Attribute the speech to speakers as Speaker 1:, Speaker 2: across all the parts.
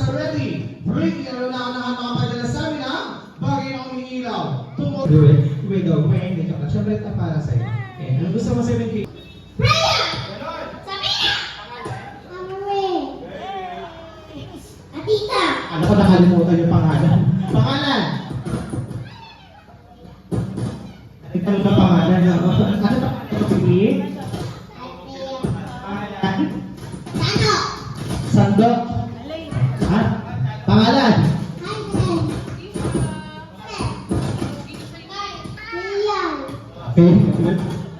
Speaker 1: sa ready. Bring your na nakapadala sa amin ang bagay na umiilaw. Wait, go. Hindi ka pa. Siyempre, ito para sa'yo. Okay, ano gusto mo 7K?
Speaker 2: Freya! Sabina! Amore! Atita!
Speaker 1: Ano ko nakalimutan yung pangalan? Pangalan! Ano ba pangalan? Ano ba? Sige? Pangalan?
Speaker 2: Sano?
Speaker 1: Sando? Ha? Pangalan? Okay.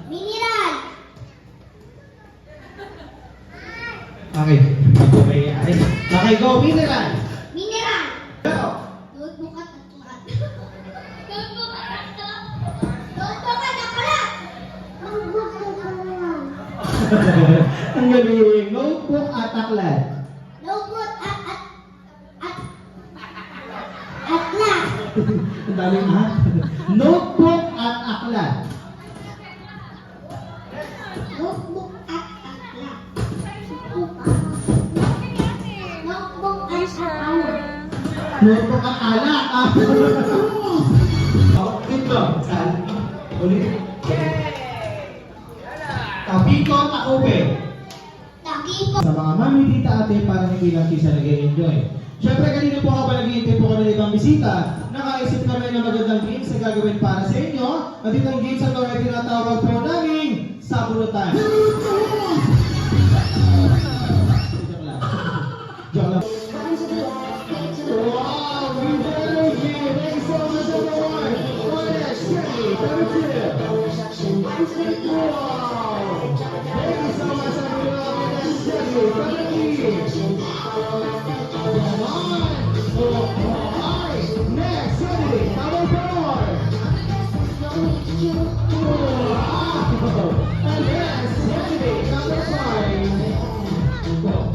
Speaker 2: Mineral!
Speaker 1: Okay. Okay, go. Mineral.
Speaker 2: Mineral!
Speaker 1: Go.
Speaker 2: Notebook at aklat. Notebook at aklat. Notebook at aklat. Notebook at aklat.
Speaker 1: Ang galing. Notebook at aklat.
Speaker 2: Notebook at aklat.
Speaker 1: Ang daming ha? Notebook at aklat.
Speaker 2: Notebook at aklat. Notebook at aklat.
Speaker 1: Notebook at alak. Ito. Ulit. Tapiko at akupe.
Speaker 2: Takiko.
Speaker 1: Sa mga mami, tita, ate, para hindi lang siya nag-enjoy. Siyempre, kanina po kapag nag-iintay po kami ng ibang bisita, nakaisip kami ng magandang games na gagawin para sa inyo. At itong games na ito ay tinatawag po namin Sabunutan. Joke lang. Wow! New energy! Thank you so much, everyone! Orange, Kenny, Benefit! Wow! Thank you so much, everyone! Orange, Kenny, Benefit! Come on! Alright! Next, Kenny, number 4! Wow! And next, Kenny, number 5! Go!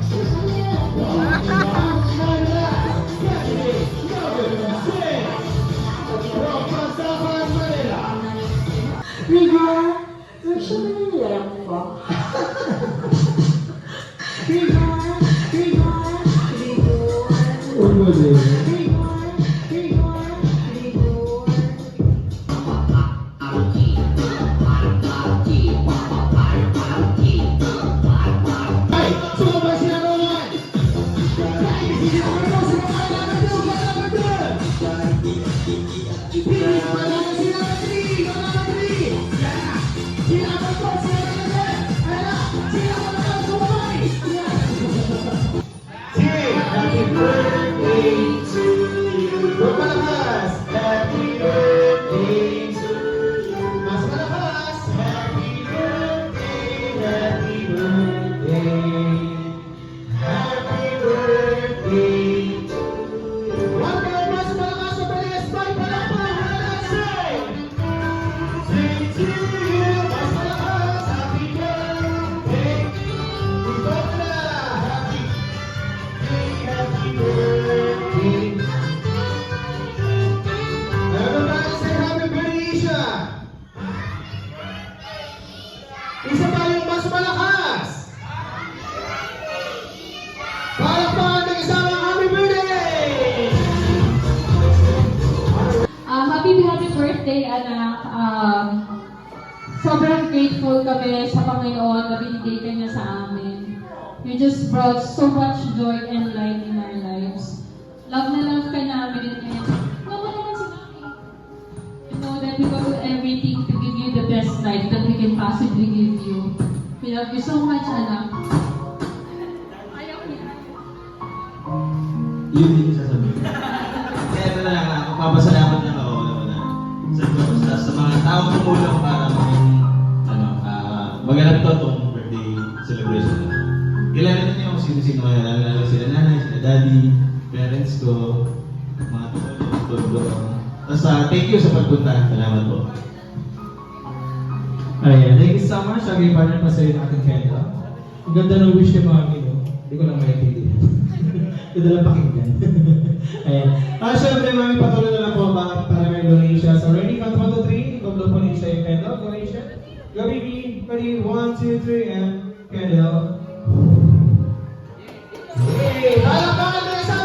Speaker 3: Riga, gusto mo yung hirap ko? Riga, Riga, Rigor. Rigor, Rigor, Rigor.
Speaker 1: Hey, sumabay sila naman! Sige, number 2, number 2! Please, palaman sila ng 3! Go number 3! Yeah! Sila number 4, sila number 10! Ayan! Sila number 10, sumabay! Yeah! Sige! Happy birthday to you! Huwag malakas! Happy birthday to you! Mas malakas! Happy birthday! Happy birthday! Happy birthday to you! One more, mas malakas sa Palias Bay! Palakpak! Malakas! Say to you! Mas malakas! Happy birthday! Ito na! Happy birthday! Everybody say happy birthday, Isha! Isa pa yung mas malakas! Palakpakan ng isang happy birthday!
Speaker 4: Happy birthday, anak. Sobrang grateful kami sa Panginoon na binigay ka niya sa amin. You just brought so much joy and light in our lives. Love na love ka namin, and naman naman si Mami. You know that we will do everything to give you the best life that we can possibly give you. We love you so much, anak. Ayaw niya.
Speaker 5: Yun din yung sasabihin. Kaya ito na lang ako, papasalamat lang ako sa Diyos, sa mga taong tumulong para maganap to itong birthday celebration na. Kilala niyo kung sino-sino kaya, lalo sila nanay, sila daddy, parents ko, mga tulo. Tapos thank you sa pagpunta. Salamat po.
Speaker 6: Ayan, thank you so much. Again, partner pa sa'yo natin, Kendra. Ang ganda ng wish ni Mami, no? Hindi ko lang maintindihan. Ganda lang pakinggan. Ayan. Siyempre, Mami, patuloy na lang po para may donation. So, ready? Count 1, 2, 3. Ikaw po ni siya yung Kendra. Donation. Go, baby. Ready? 1, 2, 3, and Kendra.
Speaker 1: Hey! Palakpakan ng isang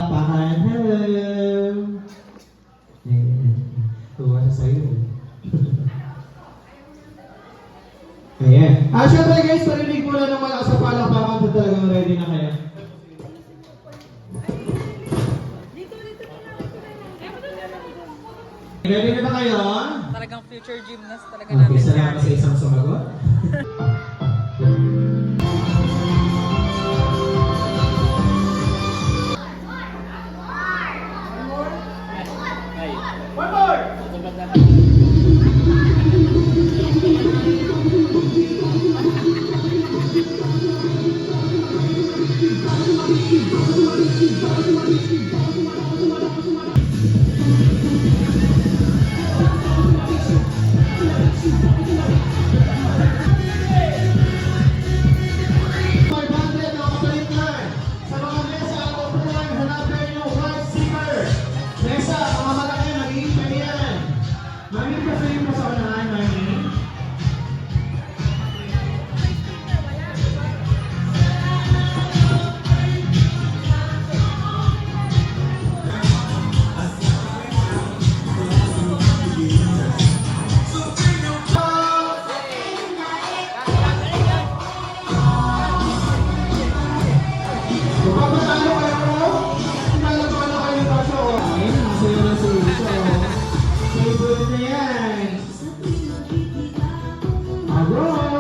Speaker 6: Pahan, hello! Tuwa siya sa'yo. Ayan. Syempre guys, parinig muna ng malakas sa palakpakan kung talagang ready na kaya. Ready na ba kayo?
Speaker 7: Talagang future gymnast talaga
Speaker 6: Okay,
Speaker 7: namin.
Speaker 6: salamat sa isang sumagot. Alright!